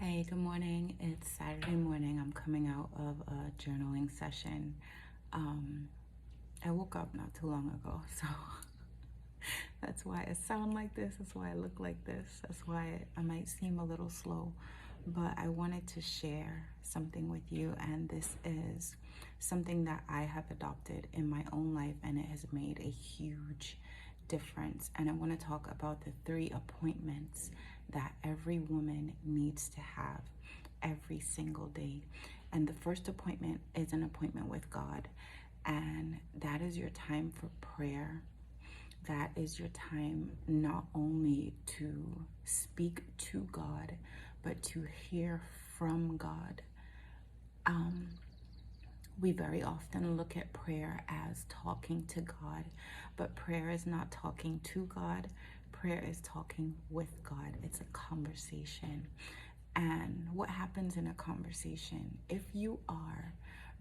Hey, good morning. It's Saturday morning. I'm coming out of a journaling session. I woke up not too long ago, so that's why I sound like this. That's why I look like this. That's why I might seem a little slow. But I wanted to share something with you, and this is something that I have adopted in my own life, and it has made a huge difference. And I want to talk about the 3 appointments that every woman needs to have every single day. And the first appointment is an appointment with God, and that is your time for prayer. That is your time not only to speak to God, but to hear from God. We very often look at prayer as talking to God, but prayer is not talking to God. Prayer is talking with God. It's a conversation. And what happens in a conversation? If you are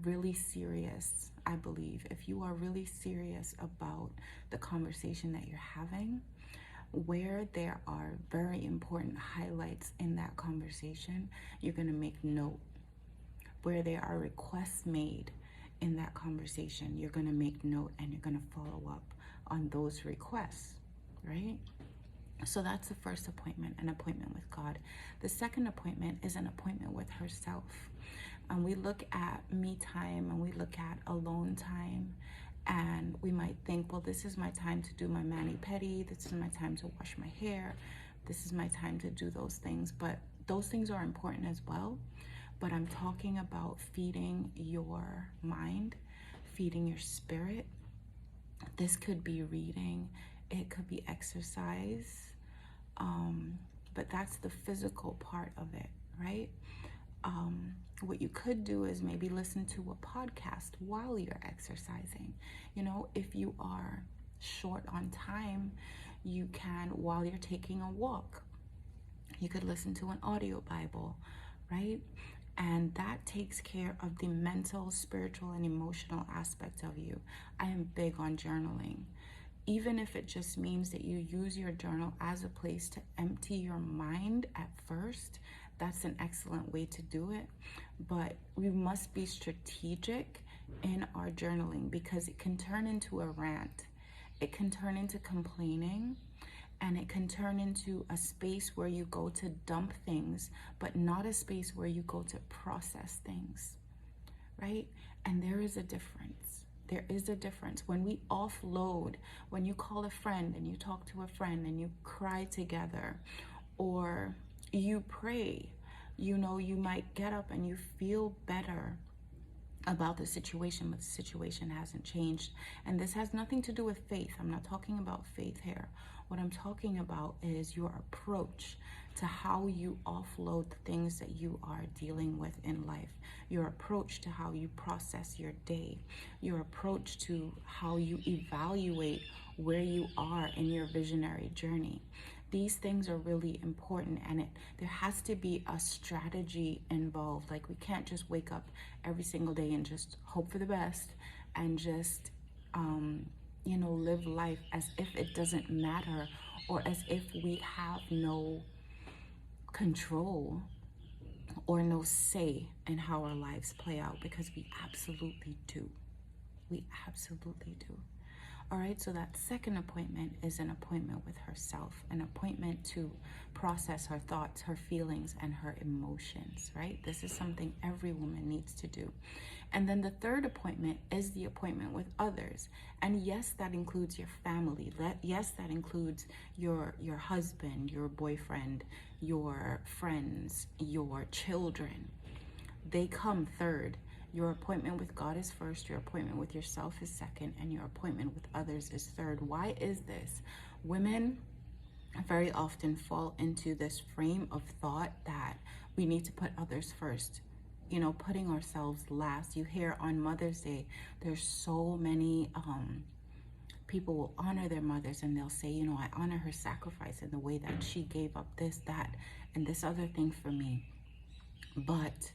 really serious, I believe, if you are really serious about the conversation that you're having, where there are very important highlights in that conversation, you're going to make note. Where there are requests made in that conversation, you're going to make note and you're going to follow up on those requests, right? So that's the first appointment, an appointment with God. The second appointment is an appointment with herself. And we look at me time and we look at alone time, and we might think, well, this is my time to do my mani-pedi. This is my time to wash my hair. This is my time to do those things. But those things are important as well. But I'm talking about feeding your mind, feeding your spirit. This could be reading, it could be exercise, but that's the physical part of it, right? What you could do is maybe listen to a podcast while you're exercising. You know, if you are short on time, you can, while you're taking a walk, you could listen to an audio Bible, right? And that takes care of the mental, spiritual, and emotional aspect of you. I am big on journaling. Even if it just means that you use your journal as a place to empty your mind at first, that's an excellent way to do it. But we must be strategic in our journaling, because it can turn into a rant. It can turn into complaining. And it can turn into a space where you go to dump things, but not a space where you go to process things, right? And there is a difference. There is a difference. When we offload, when you call a friend and you talk to a friend and you cry together, or you pray, you know, you might get up and you feel better about the situation, but the situation hasn't changed. And this has nothing to do with faith. I'm not talking about faith here. What I'm talking about is your approach to how you offload the things that you are dealing with in life, your approach to how you process your day, your approach to how you evaluate where you are in your visionary journey. These things are really important, and there has to be a strategy involved. Like, we can't just wake up every single day and just hope for the best and just live life as if it doesn't matter, or as if we have no control or no say in how our lives play out, because we absolutely do. We absolutely do. All right, so that second appointment is an appointment with herself, an appointment to process her thoughts, her feelings, and her emotions, right? This is something every woman needs to do. And then the third appointment is the appointment with others. And yes, that includes your family. Yes, that includes your husband, your boyfriend, your friends, your children. They come third. Your appointment with God is first, your appointment with yourself is second, and your appointment with others is third. Why is this? Women very often fall into this frame of thought that we need to put others first, putting ourselves last. You hear on Mother's Day, there's so many people will honor their mothers, and they'll say, I honor her sacrifice in the way that she gave up this, that, and this other thing for me. But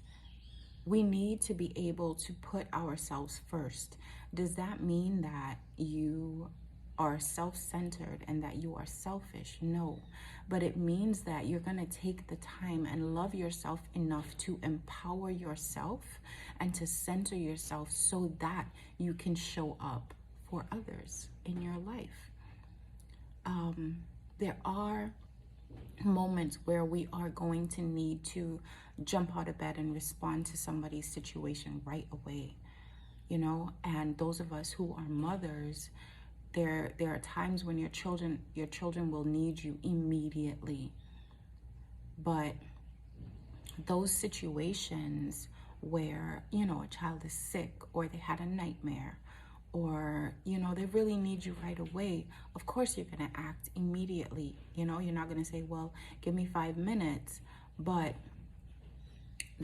we need to be able to put ourselves first. Does that mean that you are self-centered and that you are selfish. No, but it means that you're going to take the time and love yourself enough to empower yourself and to center yourself so that you can show up for others in your life. There are moments where we are going to need to jump out of bed and respond to somebody's situation right away, you know. And those of us who are mothers, there are times when your children will need you immediately. But those situations where, you know, a child is sick or they had a nightmare or, you know, they really need you right away, of course you're going to act immediately. You know, you're not going to say, well, give me 5 minutes. But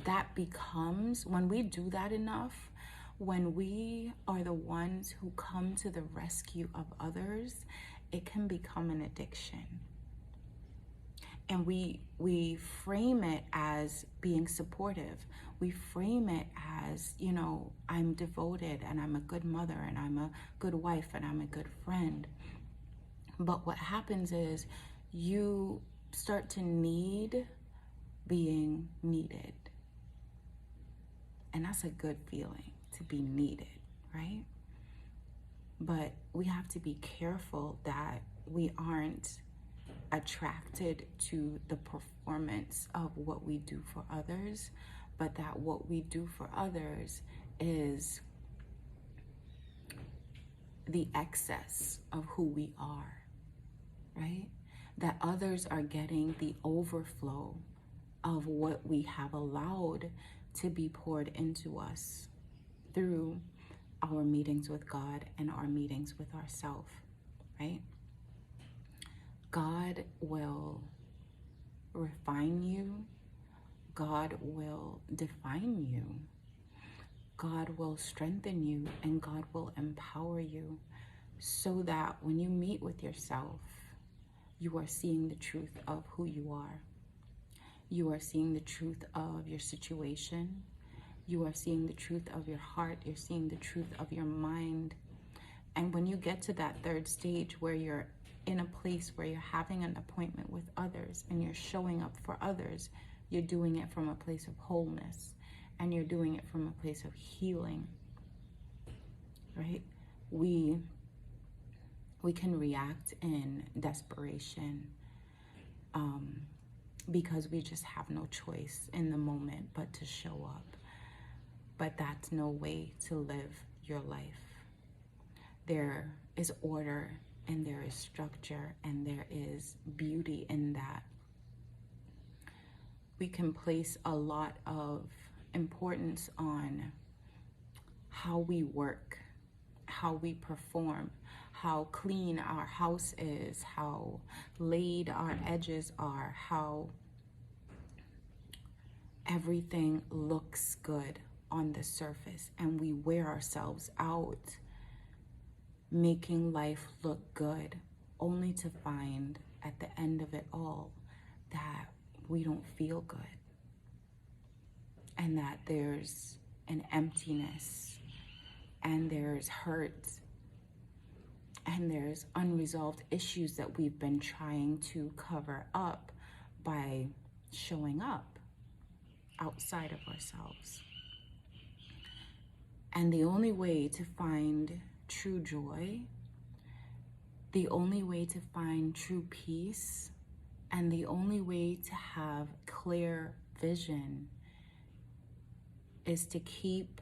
that becomes, when we do that enough, when we are the ones who come to the rescue of others, it can become an addiction. And we frame it as being supportive. We frame it as, you know, I'm devoted and I'm a good mother and I'm a good wife and I'm a good friend. But what happens is you start to need being needed. And that's a good feeling, to be needed, right? But we have to be careful that we aren't attracted to the performance of what we do for others, but that what we do for others is the excess of who we are, right? That others are getting the overflow of what we have allowed to be poured into us through our meetings with God and our meetings with ourselves, right? God will refine you. God will define you. God will strengthen you, and God will empower you so that when you meet with yourself, you are seeing the truth of who you are. You are seeing the truth of your situation. You are seeing the truth of your heart. You're seeing the truth of your mind. And when you get to that third stage where you're in a place where you're having an appointment with others and you're showing up for others, you're doing it from a place of wholeness and you're doing it from a place of healing, right? We can react in desperation because we just have no choice in the moment but to show up. But that's no way to live your life. There is order and there is structure and there is beauty in that. We can place a lot of importance on how we work, how we perform, how clean our house is, how laid our edges are, how everything looks good on the surface, and we wear ourselves out making life look good, only to find at the end of it all that we don't feel good and that there's an emptiness and there's hurt and there's unresolved issues that we've been trying to cover up by showing up outside of ourselves. And the only way to find true joy, the only way to find true peace, and the only way to have clear vision is to keep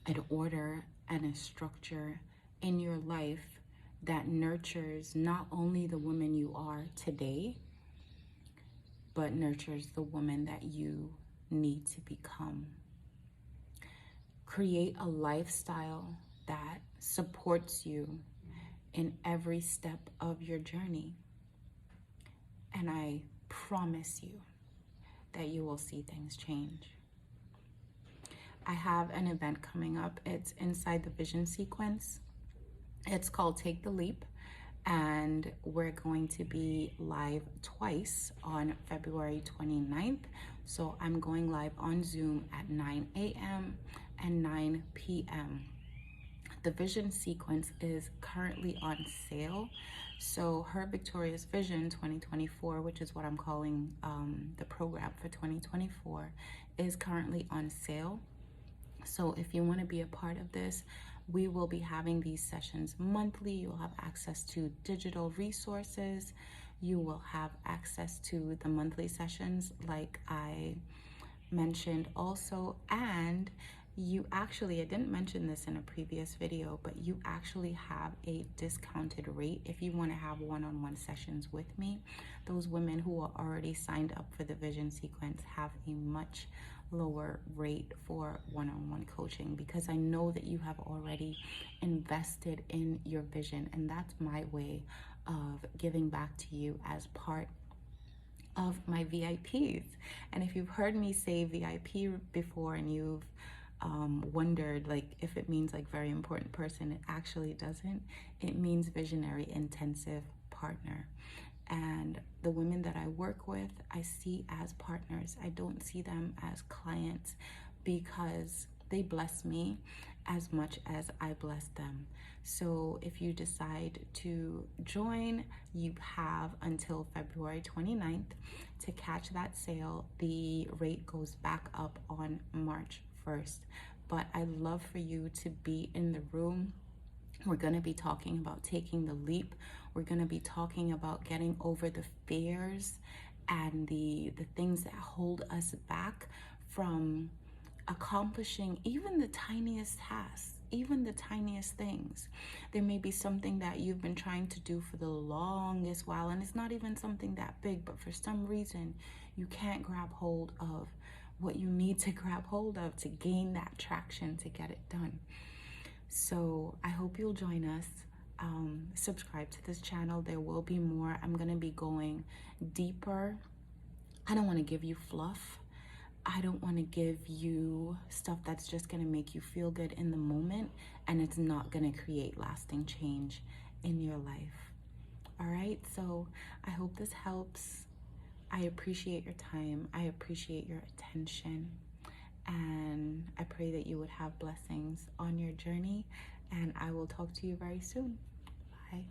an order and a structure in your life that nurtures not only the woman you are today, but nurtures the woman that you need to become. Create a lifestyle that supports you in every step of your journey. And I promise you that you will see things change. I have an event coming up. It's inside the vision sequence. It's called Take the Leap. And we're going to be live twice on February 29th. So I'm going live on Zoom at 9 a.m. and 9 p.m. The vision sequence is currently on sale. So her Victorious Vision 2024, which is what I'm calling the program for 2024, is currently on sale. So if you want to be a part of this, we will be having these sessions monthly. You'll have access to digital resources. You will have access to the monthly sessions like I mentioned also. And you actually, I didn't mention this in a previous video, but you actually have a discounted rate if you want to have one-on-one sessions with me. Those women who are already signed up for the vision sequence have a much lower rate for one-on-one coaching, because I know that you have already invested in your vision, and that's my way of giving back to you as part of my VIPs. And if you've heard me say VIP before and you've wondered like if it means like very important person, it actually doesn't. It means visionary intensive partner. And the women that I work with, I see as partners. I don't see them as clients, because they bless me as much as I bless them. So if you decide to join, you have until February 29th to catch that sale. The rate goes back up on March 1st. But I'd love for you to be in the room. We're going to be talking about taking the leap. We're going to be talking about getting over the fears and the things that hold us back from accomplishing even the tiniest tasks, even the tiniest things. There may be something that you've been trying to do for the longest while, and it's not even something that big, but for some reason you can't grab hold of what you need to grab hold of to gain that traction to get it done. So I hope you'll join us. Subscribe to this channel. There will be more. I'm going to be going deeper. I don't want to give you fluff. I don't want to give you stuff that's just going to make you feel good in the moment, and it's not going to create lasting change in your life. All right, so I hope this helps. I appreciate your time. I appreciate your attention. And I pray that you would have blessings on your journey. And I will talk to you very soon. Bye.